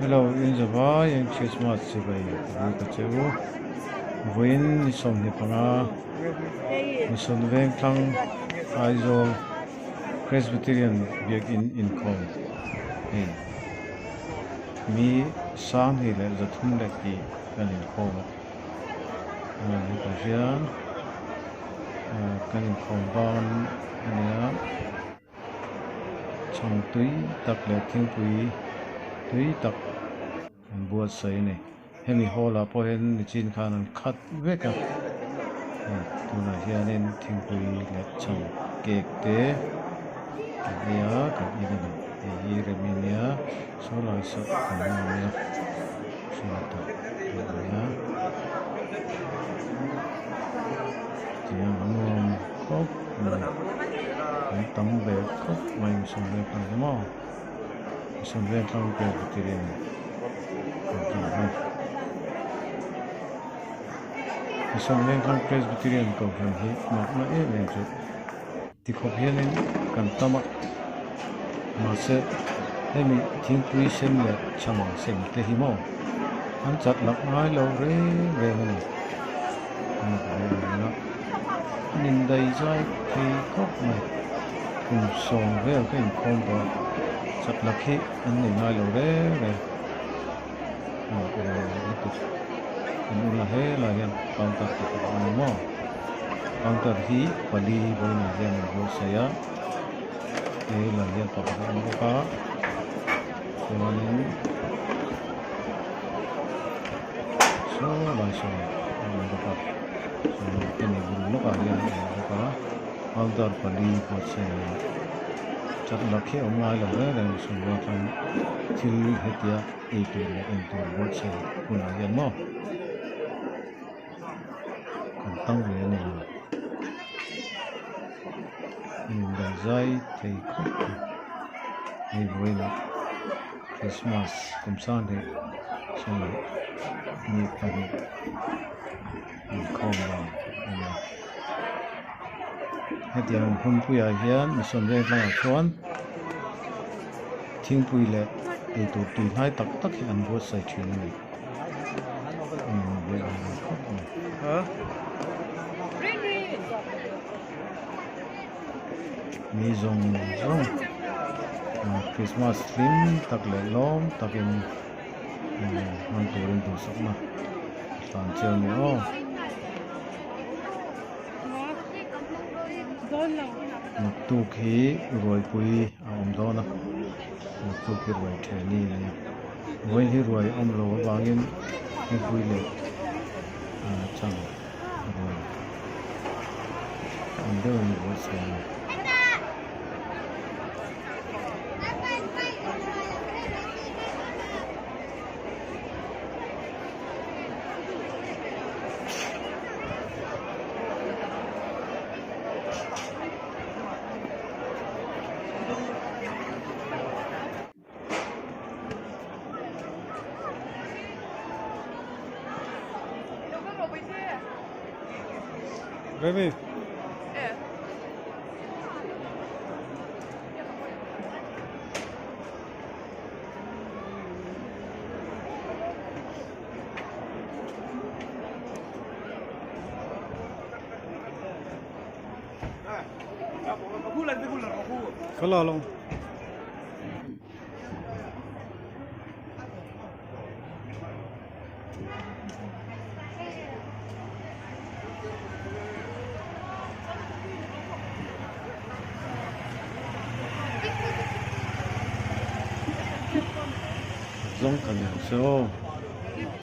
Hello, in the vai in Christmas sibai ka cheu voin ni som ni panga ni son veng thlang aizol Presbyterian biak in kong hey mi sang hi le zathum le ki kan in kong ni ka hian kan in kong ban ania chang tui tak le thing tui tak buat sai ne hemi hola po hen ni chin khan an khat veka tuna hianin thingpui le chang kek te ania kan ina ni reminia sola so kan ania shata ania tiang anom kop mai tam be kop mai som le kan mo som le kan ke tirin Isang lengkang Presbyterian Conference hi makna chu ti khop hianin kan tamak mase hemi thingpui sem le chamang sem te hi mo an chat lak ngai lo re mani na nin dai jai thi khop mai kum song ve kan khom ba chat lak hi an ni ngai lo re Mula he la yan counter to mo counter hi pali boy na yan go saya la yan pa mo ka so ka so ni bulu ka yan ka counter pali ko saya chat lakhe omai la re so lo kan til hetia itu le into go saya puna yan mo tăng về này mình đã dây thì ngày vui là Christmas cũng sang thì xong rồi như phần mình không vào hết tiền hôm cuối hiền mình xong rồi là khoan thiên vui lệ để tụi tụi hai tắc tắc thì ăn vô sai chuyện này vậy hả mi zong Christmas theme tak le lom takin man turin tu sok na tan chel ni o nak tu khi roi pui om do na nak tu khi roi the ni ni voi hi roi om lo wangin ni pui le chang roi om do ni wo sai Baby. Yeah. Kalau long. Giống cả nhà số